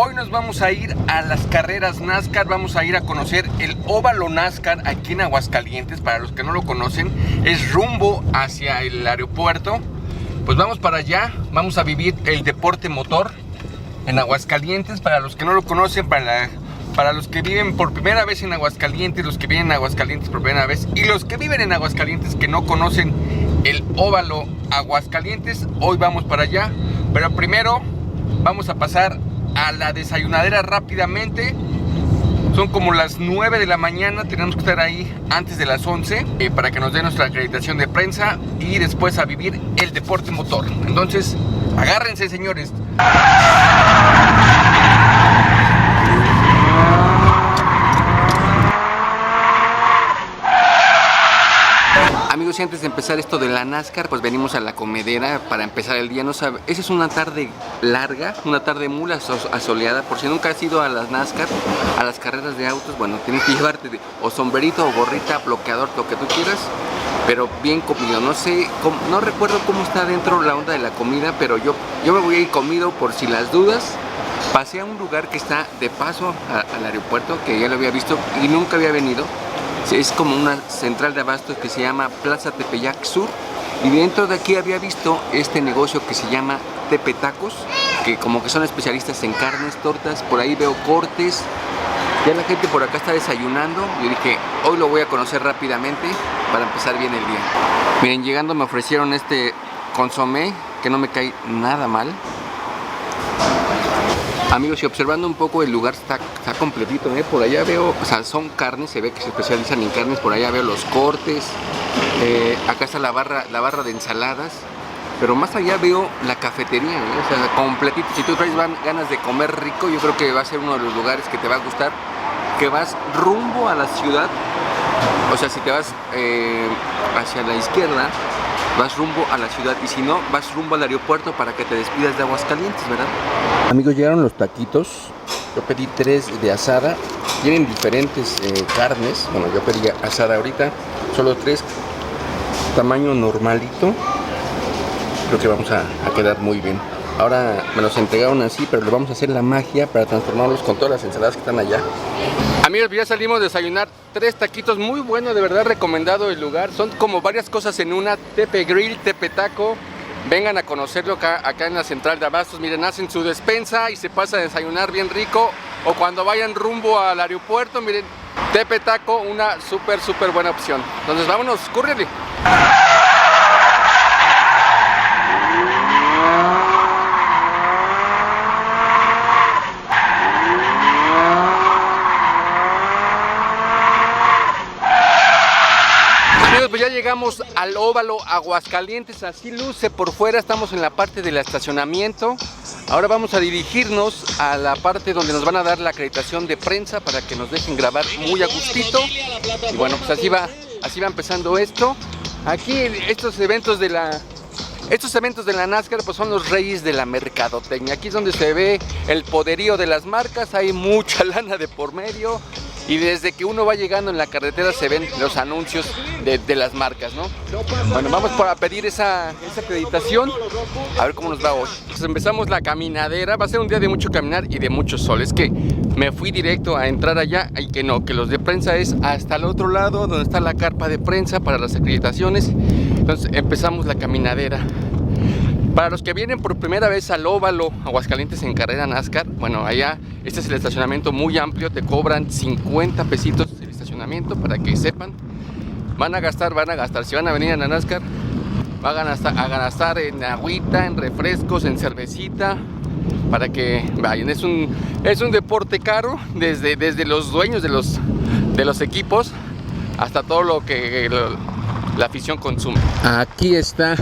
Hoy nos vamos a ir a las carreras NASCAR, vamos a ir a conocer el óvalo NASCAR aquí en Aguascalientes. Para los que no lo conocen, es rumbo hacia el aeropuerto. Pues vamos para allá, vamos a vivir el deporte motor en Aguascalientes. Para los que no lo conocen, para los que viven por primera vez en Aguascalientes, los que viven en Aguascalientes por primera vez y los que viven en Aguascalientes que no conocen el óvalo Aguascalientes, hoy vamos para allá. Pero primero vamos a pasar a la desayunadera rápidamente. Son como las 9 de la mañana, tenemos que estar ahí antes de las 11 para que nos den nuestra acreditación de prensa y después a vivir el deporte motor. Entonces, agárrense, señores. Amigos, y antes de empezar esto de la NASCAR, pues venimos a la comedera para empezar el día. No sabe, esa es una tarde larga, una tarde muy asoleada. Por si nunca has ido a las NASCAR, a las carreras de autos, bueno, tienes que llevarte o sombrerito o gorrita, bloqueador, lo que tú quieras, pero bien comido. No sé, no recuerdo cómo está dentro la onda de la comida, pero yo me voy a ir comido por si las dudas. Pasé a un lugar que está de paso al aeropuerto, que ya lo había visto y nunca había venido. Es como una central de abastos que se llama Plaza Tepeyac Sur, y dentro de aquí había visto este negocio que se llama Tepe Tacos, que como que son especialistas en carnes, tortas. Por ahí veo cortes, ya la gente por acá está desayunando. Yo dije, hoy lo voy a conocer rápidamente para empezar bien el día. Miren, llegando me ofrecieron este consomé que no me cae nada mal. Amigos, y observando un poco el lugar está completito, ¿eh? Por allá veo, o sea, son carnes, se ve que se especializan en carnes. Por allá veo los cortes, acá está la barra de ensaladas, pero más allá veo la cafetería, ¿eh? O sea, completito. Si tú traes ganas de comer rico, yo creo que va a ser uno de los lugares que te va a gustar, que vas rumbo a la ciudad. O sea, si te vas hacia la izquierda, vas rumbo a la ciudad, y si no, vas rumbo al aeropuerto para que te despidas de Aguascalientes, ¿verdad? Amigos, llegaron los taquitos. Yo pedí 3 de asada. Tienen diferentes carnes. Bueno, yo pedí asada ahorita. Solo 3. Tamaño normalito. Creo que vamos a quedar muy bien. Ahora me los entregaron así, pero le vamos a hacer la magia para transformarlos con todas las ensaladas que están allá. Amigos, ya salimos de desayunar. 3 taquitos muy buenos, de verdad recomendado el lugar. Son como varias cosas en una. Tepe Grill, Tepe Taco. Vengan a conocerlo acá en la central de abastos. Miren, hacen su despensa y se pasa a desayunar bien rico. O cuando vayan rumbo al aeropuerto, miren, Tepe Taco, una súper buena opción. Entonces vámonos, cúrrele. Pues ya llegamos al óvalo Aguascalientes, así luce por fuera. Estamos en la parte del estacionamiento. Ahora vamos a dirigirnos a la parte donde nos van a dar la acreditación de prensa para que nos dejen grabar muy a gustito. Y bueno, pues así va empezando esto. Aquí estos eventos de la NASCAR pues son los reyes de la mercadotecnia. Aquí es donde se ve el poderío de las marcas, hay mucha lana de por medio. Y desde que uno va llegando en la carretera se ven los anuncios de las marcas, ¿no? Bueno, vamos para pedir esa acreditación, a ver cómo nos va hoy. Entonces empezamos la caminadera. Va a ser un día de mucho caminar y de mucho sol. Es que me fui directo a entrar allá y que no, que los de prensa es hasta el otro lado donde está la carpa de prensa para las acreditaciones. Entonces empezamos la caminadera. Para los que vienen por primera vez al óvalo Aguascalientes en carrera NASCAR, bueno, allá este es el estacionamiento muy amplio, te cobran 50 pesitos el estacionamiento para que sepan. Van a gastar, si van a venir a la NASCAR, van a gastar en agüita, en refrescos, en cervecita, para que vayan. Es un deporte caro, desde los dueños de los equipos hasta todo lo que la afición consume. Aquí está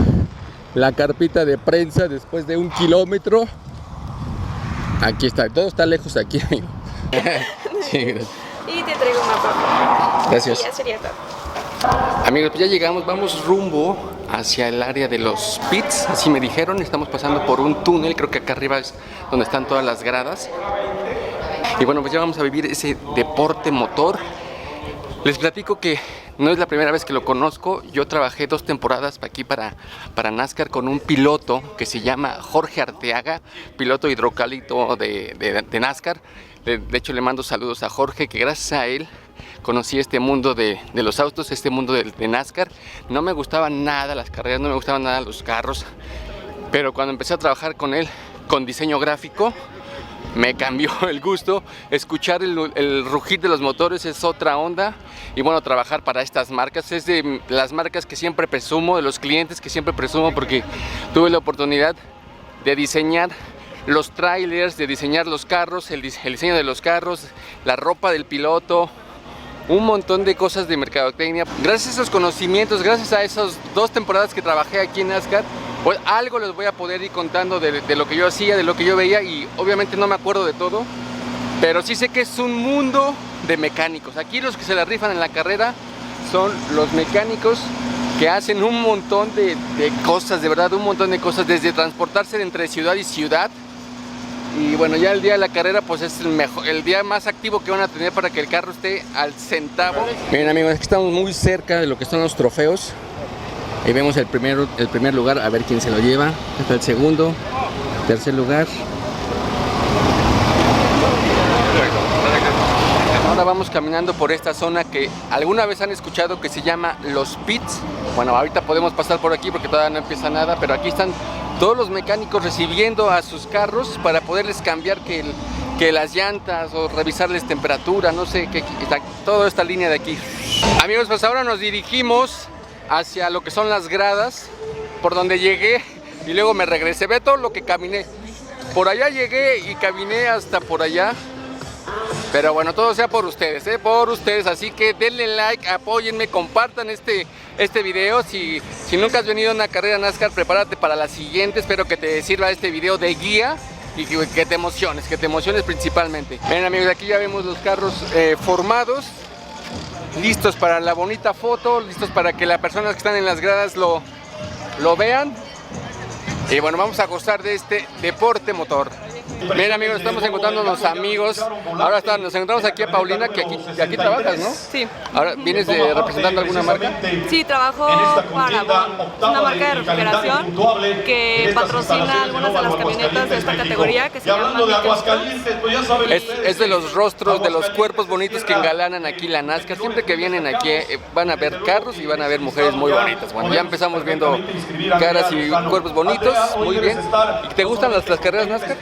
la carpita de prensa después de 1 kilómetro. Aquí está, todo está lejos aquí, amigo. Sí, gracias. Y te traigo una papa. Gracias. Y ya sería todo. Amigos, pues ya llegamos, vamos rumbo hacia el área de los pits, así me dijeron. Estamos pasando por un túnel, creo que acá arriba es donde están todas las gradas. Y bueno, pues ya vamos a vivir ese deporte motor. Les platico que no es la primera vez que lo conozco. Yo trabajé 2 temporadas aquí para NASCAR con un piloto que se llama Jorge Arteaga, piloto hidrocálito de NASCAR. De hecho, le mando saludos a Jorge, que gracias a él conocí este mundo de los autos, este mundo de NASCAR. No me gustaban nada las carreras, no me gustaban nada los carros, pero cuando empecé a trabajar con él, con diseño gráfico, me cambió el gusto. Escuchar el rugir de los motores es otra onda. Y bueno, trabajar para estas marcas es de las marcas que siempre presumo, de los clientes que siempre presumo, porque tuve la oportunidad de diseñar los trailers, de diseñar los carros, el diseño de los carros, la ropa del piloto, un montón de cosas de mercadotecnia. Gracias a esos conocimientos, gracias a esas 2 temporadas que trabajé aquí en NASCAR, pues algo les voy a poder ir contando de lo que yo hacía, de lo que yo veía, y obviamente no me acuerdo de todo, pero sí sé que es un mundo de mecánicos. Aquí los que se la rifan en la carrera son los mecánicos que hacen un montón de cosas, de verdad, un montón de cosas, desde transportarse entre ciudad y ciudad. Y bueno, ya el día de la carrera pues es el día más activo que van a tener para que el carro esté al centavo. Miren amigos, aquí estamos muy cerca de lo que son los trofeos. Ahí vemos el primer lugar, a ver quién se lo lleva. Está el segundo, tercer lugar. Ahora vamos caminando por esta zona que alguna vez han escuchado que se llama Los Pits. Bueno, ahorita podemos pasar por aquí porque todavía no empieza nada, pero aquí están todos los mecánicos recibiendo a sus carros para poderles cambiar que las llantas o revisarles temperatura, no sé, toda esta línea de aquí. Amigos, pues ahora nos dirigimos hacia lo que son las gradas, por donde llegué y luego me regresé. Ve todo lo que caminé. Por allá llegué y caminé hasta por allá. Pero bueno, todo sea por ustedes, por ustedes. Así que denle like, apóyenme, compartan este video. Si nunca has venido a una carrera NASCAR, prepárate para la siguiente. Espero que te sirva este video de guía y que te emociones principalmente. Ven amigos, aquí ya vemos los carros formados, listos para la bonita foto, listos para que las personas que están en las gradas lo vean. Y bueno, vamos a gozar de este deporte motor. Bien amigos, estamos encontrando unos amigos. Ahora nos encontramos aquí a Paulina, que aquí trabajas, ¿no? Sí. Ahora, ¿vienes representando alguna marca? Sí, trabajo para Bon, una marca de refrigeración que patrocina algunas de las camionetas de esta categoría que se llama Es de los rostros, de los cuerpos bonitos que engalanan aquí la NASCAR. Siempre que vienen aquí van a ver carros y van a ver mujeres muy bonitas. Bueno, ya empezamos viendo caras y cuerpos bonitos, muy bien. ¿Y te gustan las carreras NASCAR?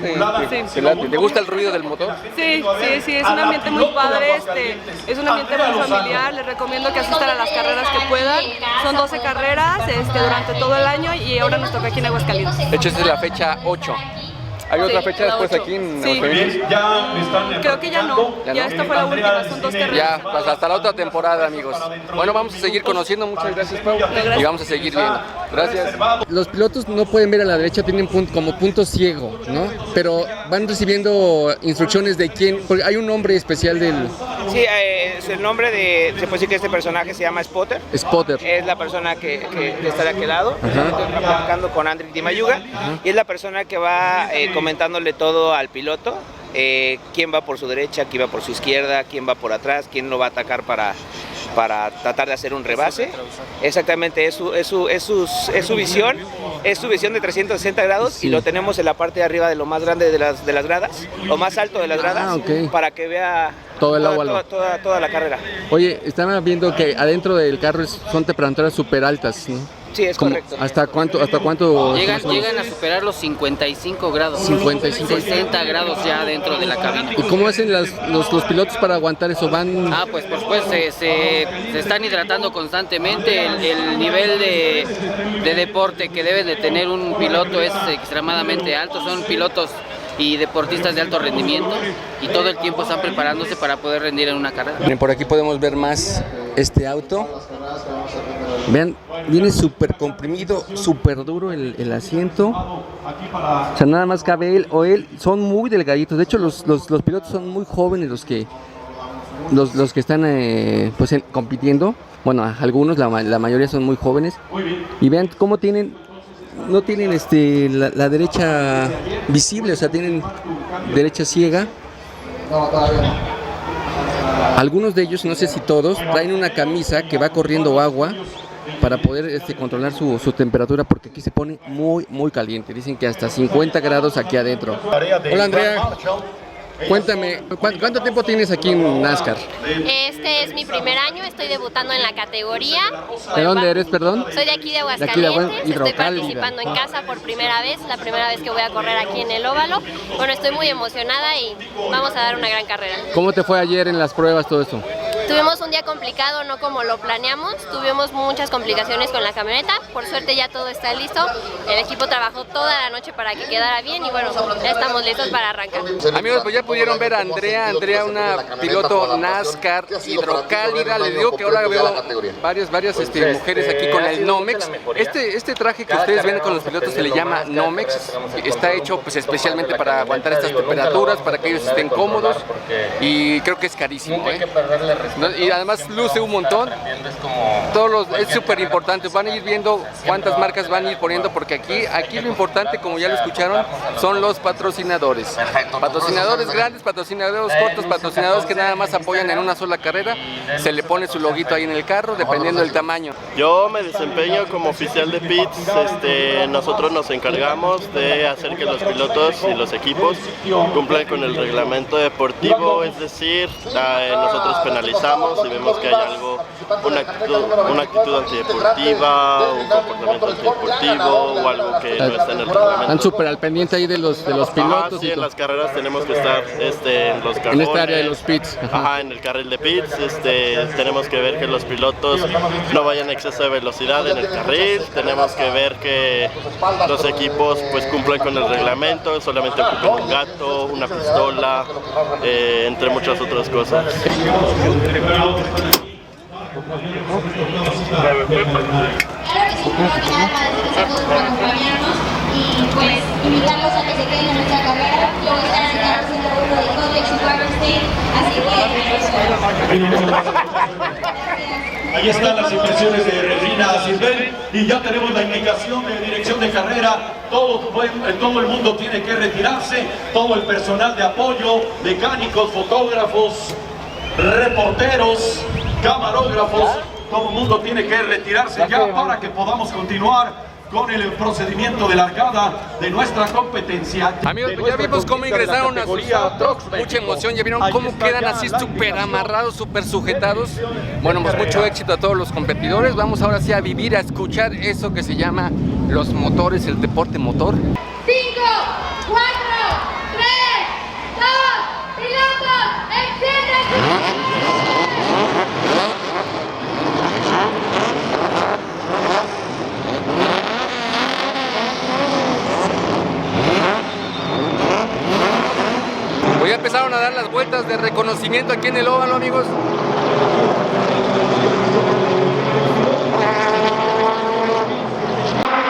Sí. ¿Te gusta el ruido del motor? Sí, es un ambiente muy padre, es un ambiente muy familiar. Les recomiendo que asistan a las carreras que puedan. Son 12 carreras durante todo el año y ahora nos toca aquí en Aguascalientes. De hecho, esta es la fecha 8. ¿Hay otra fecha después aquí en Aguascalientes? Creo que ya no, ya esta fue la última, son 2 carreras. Ya, pues hasta la otra temporada, amigos. Bueno, vamos a seguir conociendo, muchas gracias, Pau. Y vamos a seguir viendo. Gracias. Los pilotos no pueden ver a la derecha, tienen como punto ciego, ¿no? Pero van recibiendo instrucciones de quién, porque hay un nombre especial del... Sí, es el nombre se puede decir que este personaje se llama Spotter. Spotter. Es la persona que está de aquel lado. Estoy platicando con Andriy Dimayuga. Y es la persona que va comentándole todo al piloto. Quién va por su derecha, quién va por su izquierda, quién va por atrás, quién lo va a atacar para tratar de hacer un rebase. Exactamente, es su visión, es su visión de 360 grados, sí. Y lo tenemos en la parte de arriba de lo más grande de las gradas, lo más alto de las gradas, okay. Para que vea todo el agua, toda la carrera. Oye, están viendo que adentro del carro son temperaturas súper altas, ¿no? Sí, es correcto. ¿Hasta cuánto? Llegan a superar los 55 grados. 60 grados ya dentro de la cabina. ¿Y cómo hacen los pilotos para aguantar eso? ¿Van? Pues por supuesto, se están hidratando constantemente. El nivel de deporte que debe de tener un piloto es extremadamente alto. Son pilotos y deportistas de alto rendimiento y todo el tiempo están preparándose para poder rendir en una carrera. Por aquí podemos ver más este auto. Vean, viene súper comprimido, súper duro el asiento. O sea, nada más cabe él o él. Son muy delgaditos. De hecho, los pilotos son muy jóvenes los que están compitiendo. Bueno, algunos, la mayoría son muy jóvenes. Y vean cómo no tienen la derecha visible, o sea, tienen derecha ciega. Algunos de ellos, no sé si todos, traen una camisa que va corriendo agua para poder controlar su temperatura, porque aquí se pone muy caliente. Dicen que hasta 50 grados aquí adentro. Hola Andrea, cuéntame, ¿cuánto tiempo tienes aquí en NASCAR? Este es mi primer año, estoy debutando en la categoría. ¿De dónde eres, perdón? Soy de aquí de Aguascalientes, estoy participando en casa por primera vez, la primera vez que voy a correr aquí en el óvalo. Bueno, estoy muy emocionada y vamos a dar una gran carrera. ¿Cómo te fue ayer en las pruebas, todo eso? Tuvimos un día complicado, no como lo planeamos, tuvimos muchas complicaciones con la camioneta, por suerte ya todo está listo, el equipo trabajó toda la noche para que quedara bien y bueno, ya estamos listos para arrancar. Amigos, pues ya pudieron ver a Andrea, una piloto NASCAR hidrocálida. Les digo que ahora veo varias mujeres aquí con el Nomex. Este traje que ustedes ven con los pilotos se le llama Nomex, está hecho pues especialmente para aguantar estas temperaturas, para que ellos estén cómodos, y creo que es carísimo, y además luce un montón. Es súper importante. Van a ir viendo cuántas marcas van a ir poniendo, porque aquí lo importante, como ya lo escucharon, son los patrocinadores. Patrocinadores grandes, patrocinadores cortos, patrocinadores que nada más apoyan en una sola carrera. Se le pone su loguito ahí en el carro, dependiendo del tamaño. Yo me desempeño como oficial de pits. Nosotros nos encargamos de hacer que los pilotos y los equipos cumplan con el reglamento deportivo, es decir, nosotros penalizamos si vemos que hay algo, una actitud antideportiva, un comportamiento antideportivo o algo que no está en el reglamento. Están súper al pendiente ahí de los pilotos. Sí, en las carreras tenemos que estar en los carriles. En esta área de los pits. En el carril de pits. Tenemos que ver que los pilotos no vayan a exceso de velocidad en el carril. Tenemos que ver que los equipos pues cumplan con el reglamento, solamente ocupen un gato, una pistola, entre muchas otras cosas. Claro que sí, y pues invitarlos a que se queden en nuestra carrera. Yo voy a estar en el carro haciendo uno de Codex y Warren State, así que ahí están las impresiones de Regina Silvel y ya tenemos la indicación de dirección de carrera. Todo el mundo tiene que retirarse, todo el personal de apoyo, mecánicos, fotógrafos, reporteros, camarógrafos, todo el mundo tiene que retirarse ya para que podamos continuar con el procedimiento de largada de nuestra competencia. Amigos, pues ya vimos cómo ingresaron a sus autos, mucha emoción, ya vieron cómo quedan así súper amarrados, súper sujetados. Bueno, pues mucho éxito a todos los competidores. Vamos ahora sí a vivir, a escuchar eso que se llama los motores, el deporte motor. 5, 4, 3, 2, pilotos, encienden. Pues ya empezaron a dar las vueltas de reconocimiento aquí en el óvalo, amigos.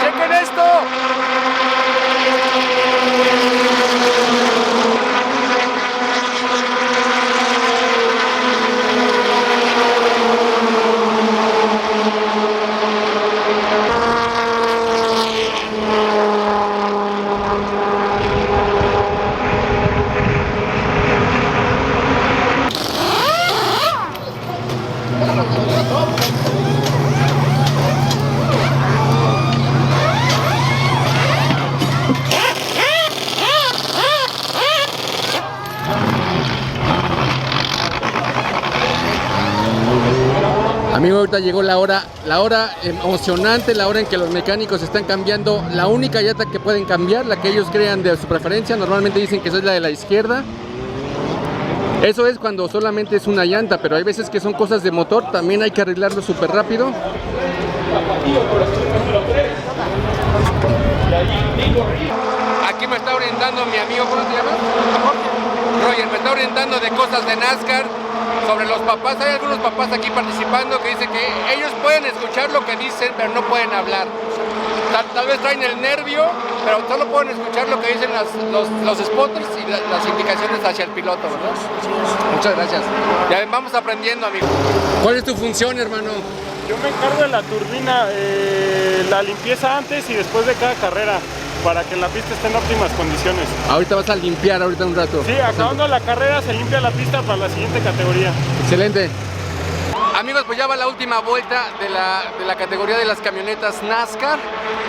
¡Chequen esto! Amigo, ahorita llegó la hora emocionante, la hora en que los mecánicos están cambiando la única llanta que pueden cambiar, la que ellos crean de su preferencia. Normalmente dicen que esa es la de la izquierda. Eso es cuando solamente es una llanta, pero hay veces que son cosas de motor, también hay que arreglarlo súper rápido. Aquí me está orientando mi amigo, ¿cómo se llama? Roger, me está orientando de cosas de NASCAR, sobre los papás. Hay algunos papás aquí participando que dicen que ellos pueden escuchar lo que dicen, pero no pueden hablar. Tal vez traen el nervio, pero solo pueden escuchar lo que dicen los spotters y las indicaciones hacia el piloto, ¿verdad? Muchas gracias. Ya vamos aprendiendo, amigo. ¿Cuál es tu función, hermano? Yo me encargo de la turbina, la limpieza antes y después de cada carrera. para que la pista esté en óptimas condiciones. Ahorita vas a limpiar ahorita un rato. Sí, acabando la carrera se limpia la pista para la siguiente categoría. Excelente. Amigos, pues ya va la última vuelta de la categoría de las camionetas NASCAR.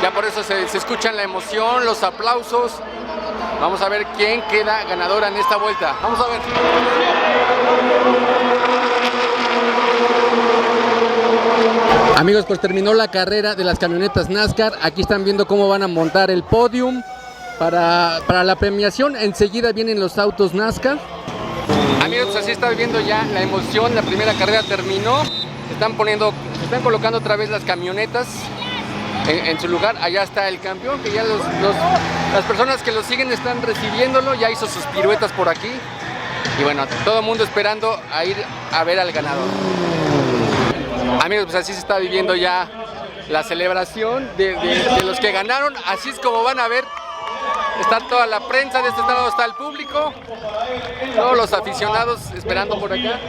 Ya por eso se escuchan la emoción, los aplausos. Vamos a ver quién queda ganadora en esta vuelta. Vamos a ver. Amigos, pues terminó la carrera de las camionetas NASCAR. Aquí están viendo cómo van a montar el podium para la premiación. Enseguida vienen los autos NASCAR. Amigos, pues así está viviendo ya la emoción. La primera carrera terminó. Se están colocando otra vez las camionetas en su lugar. Allá está el campeón, que ya las personas que lo siguen están recibiéndolo. Ya hizo sus piruetas por aquí. Y bueno, todo el mundo esperando a ir a ver al ganador. Amigos, pues así se está viviendo ya la celebración de los que ganaron. Así es como van a ver. Está toda la prensa, de este lado está el público, todos los aficionados esperando por acá.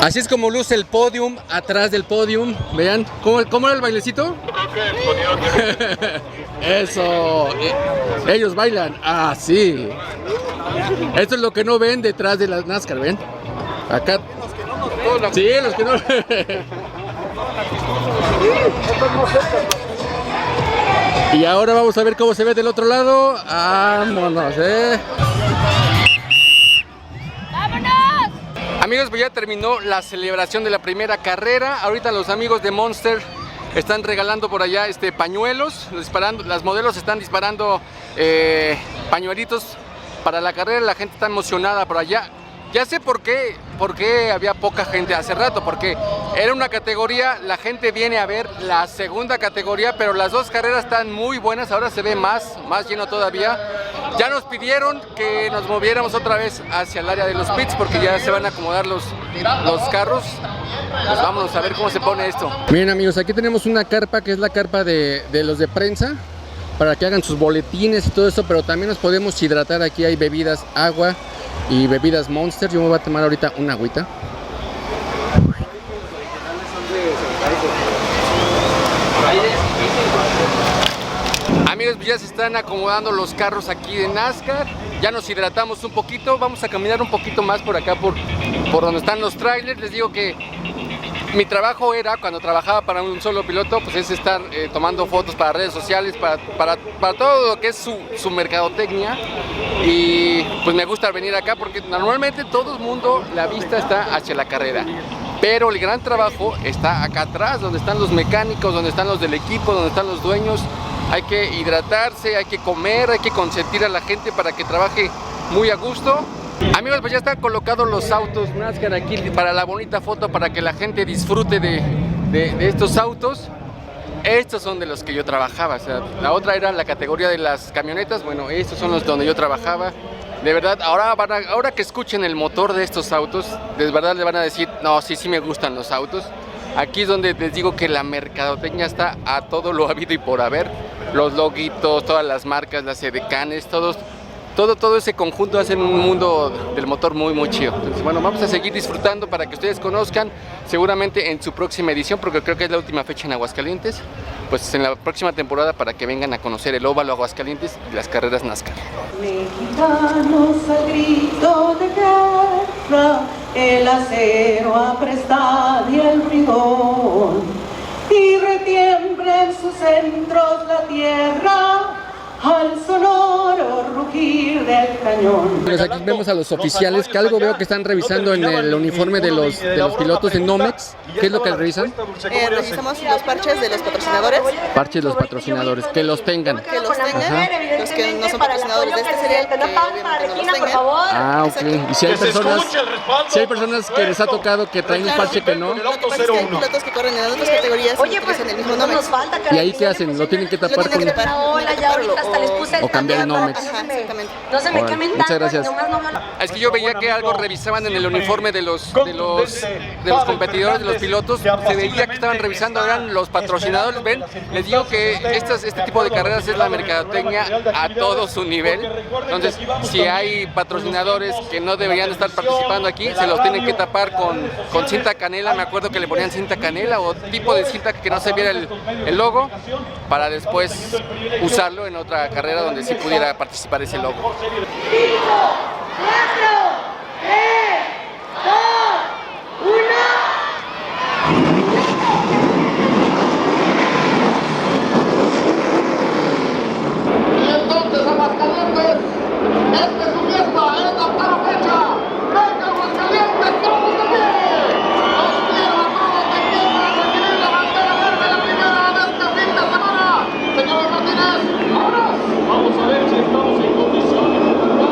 Así es como luce el podium, atrás del podium. Vean, ¿cómo era el bailecito? Eso, ellos bailan así. Esto es lo que no ven detrás de las NASCAR, ¿ven? Acá. Sí, los que no. Y ahora vamos a ver cómo se ve del otro lado. Vámonos, Amigos, pues ya terminó la celebración de la primera carrera. Ahorita los amigos de Monster están regalando por allá pañuelos. Las modelos están disparando pañuelitos para la carrera. La gente está emocionada por allá. Ya sé por qué había poca gente hace rato, porque era una categoría, la gente viene a ver la segunda categoría, pero las dos carreras están muy buenas, ahora se ve más lleno todavía. Ya nos pidieron que nos moviéramos otra vez hacia el área de los pits, porque ya se van a acomodar los carros. Pues vámonos a ver cómo se pone esto. Miren amigos, aquí tenemos una carpa que es la carpa de los de prensa, para que hagan sus boletines y todo eso, pero también nos podemos hidratar. Aquí hay bebidas, agua y bebidas Monster. Yo me voy a tomar ahorita una agüita. Amigos, ya se están acomodando los carros aquí de NASCAR. Ya nos hidratamos un poquito. Vamos a caminar un poquito más por acá, por donde están los trailers. Les digo que mi trabajo era, cuando trabajaba para un solo piloto, pues es estar tomando fotos para redes sociales, para todo lo que es su mercadotecnia. Y pues me gusta venir acá porque normalmente todo el mundo, la vista está hacia la carrera. Pero el gran trabajo está acá atrás, donde están los mecánicos, donde están los del equipo, donde están los dueños. Hay que hidratarse, hay que comer, hay que consentir a la gente para que trabaje muy a gusto. Amigos, pues ya están colocados los autos NASCAR aquí para la bonita foto, para que la gente disfrute de estos autos. Estos son de los que yo trabajaba, o sea, la otra era la categoría de las camionetas. Bueno, estos son los donde yo trabajaba. De verdad, ahora que escuchen el motor de estos autos, de verdad le van a decir, no, sí me gustan los autos. Aquí es donde les digo que la mercadotecnia está a todo lo habido y por haber. Los loguitos, todas las marcas, las edecanes, todo ese conjunto hacen un mundo del motor muy chido. Entonces, bueno, vamos a seguir disfrutando para que ustedes conozcan, seguramente en su próxima edición, porque creo que es la última fecha en Aguascalientes, pues en la próxima temporada, para que vengan a conocer el óvalo Aguascalientes y las carreras NASCAR. Mexicanos al grito de guerra, el acero apresta y el rigor, y retiembla en sus centros la tierra al sonoro rugir del cañón. Pues aquí vemos a los oficiales, que algo veo que están revisando en el uniforme de los pilotos de Nomex. ¿Qué es lo que revisan? Revisamos los parches de los patrocinadores. Parches de los patrocinadores, que los tengan. Que los tengan, los que no son patrocinadores de este serial, que obviamente no los tengan. Ok. Y si hay personas que les ha tocado que traen un parche que no. Lo que pasa es que hay pilotos que corren en otras categorías y utilizan el mismo Nomex. ¿Y ahí qué hacen? ¿Lo tienen que tapar con...? O cambiar el Nomex? exactamente. No se me quemen muchas tanto, gracias. nomás no veo la... Es que yo veía que algo revisaban en el uniforme de los competidores, de los pilotos. Se veía que estaban revisando, eran los patrocinadores. Ven, les digo que este tipo de carreras es la mercadotecnia a todo su nivel. Entonces, si hay patrocinadores que no deberían estar participando aquí, se los tienen que tapar con cinta canela. Me acuerdo que le ponían cinta canela o tipo de cinta que no se viera el logo, para después usarlo en otra carrera donde sí pudiera participar ese logo. 5, 4, 3, 2, 1. Y entonces Aguascalientes, esta es su fiesta, es la octava fecha. ¡Venga Aguascalientes, todos de pie! Los quiero a todos de pie para recibir la bandera verde, la primera de este fin de semana. Señor Martínez, vámonos. Vamos a ver si estamos en condiciones de ganar.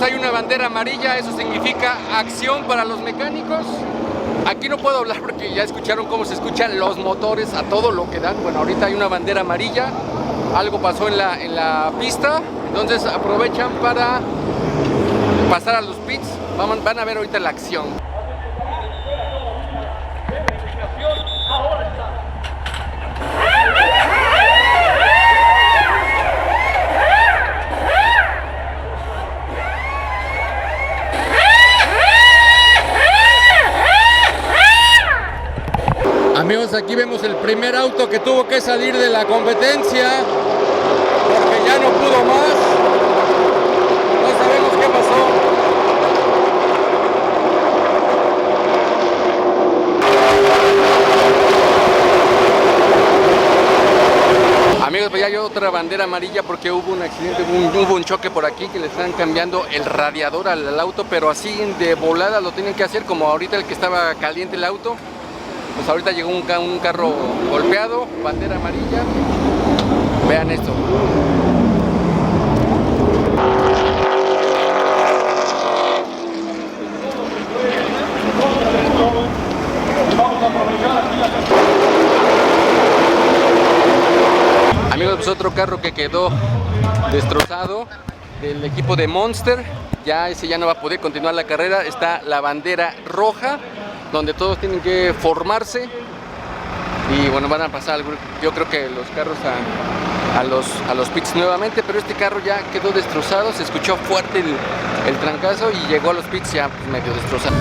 Hay una bandera amarilla, eso significa acción para los mecánicos. Aquí no puedo hablar porque ya escucharon cómo se escuchan los motores a todo lo que dan. Bueno, ahorita hay una bandera amarilla, algo pasó en la pista, entonces aprovechan para pasar a los pits. Van a ver ahorita la acción. Amigos, aquí vemos el primer auto que tuvo que salir de la competencia porque ya no pudo más. No sabemos qué pasó. Amigos, pues ya hay otra bandera amarilla porque hubo un accidente, hubo un choque por aquí que le están cambiando el radiador al auto, pero así de volada lo tienen que hacer, como ahorita el que estaba caliente el auto. Pues ahorita llegó un carro golpeado, bandera amarilla. Vean esto. Amigos, pues otro carro que quedó destrozado del equipo de Monster. Ya ese ya no va a poder continuar la carrera. Está la bandera roja, donde todos tienen que formarse y bueno, van a pasar, yo creo que los carros a los pits nuevamente, pero este carro ya quedó destrozado, se escuchó fuerte el trancazo y llegó a los pits ya pues, medio destrozado.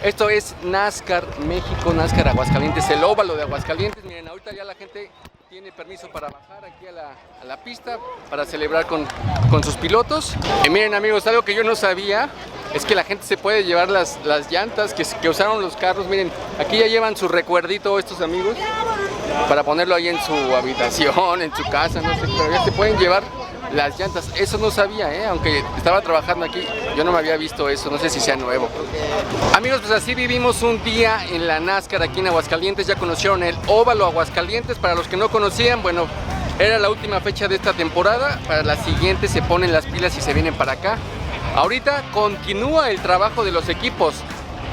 Esto es NASCAR México, NASCAR Aguascalientes, el óvalo de Aguascalientes. Miren, ahorita ya la gente tiene permiso para bajar aquí a la pista para celebrar con sus pilotos. Y miren amigos, algo que yo no sabía es que la gente se puede llevar las llantas que usaron los carros. Miren, aquí ya llevan su recuerdito estos amigos para ponerlo ahí en su habitación, en su casa, no sé, pero ya se pueden llevar las llantas. Eso no sabía, aunque estaba trabajando aquí, yo no me había visto eso, no sé si sea nuevo. Amigos, pues así vivimos un día en la NASCAR aquí en Aguascalientes. Ya conocieron el óvalo Aguascalientes. Para los que no conocían, bueno, era la última fecha de esta temporada. Para la siguiente se ponen las pilas y se vienen para acá. Ahorita continúa el trabajo de los equipos.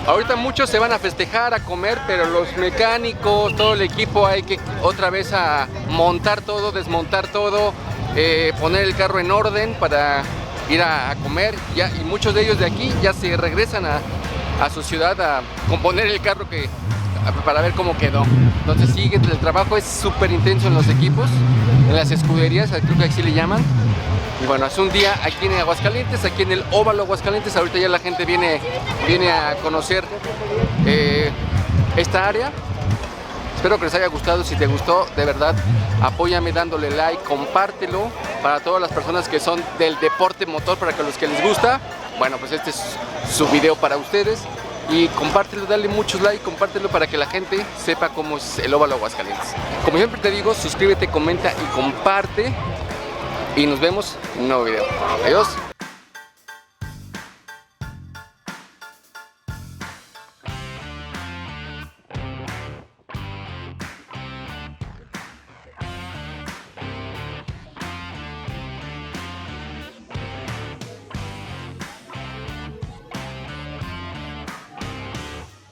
Ahorita muchos se van a festejar, a comer, pero los mecánicos, todo el equipo hay que otra vez a montar todo, desmontar todo, poner el carro en orden para ir a comer. Y muchos de ellos de aquí ya se regresan a su ciudad a componer el carro para ver cómo quedó. Entonces sí, el trabajo es súper intenso en los equipos, en las escuderías, creo que así le llaman. Y bueno, es un día aquí en Aguascalientes, aquí en el óvalo Aguascalientes. Ahorita ya la gente viene a conocer esta área. Espero que les haya gustado. Si te gustó, de verdad, apóyame dándole like, compártelo para todas las personas que son del deporte motor, para que los que les gusta, bueno, pues este es su video para ustedes. Y compártelo, dale muchos likes, compártelo para que la gente sepa cómo es el óvalo Aguascalientes. Como siempre te digo, suscríbete, comenta y comparte. Y nos vemos en un nuevo video. Adiós.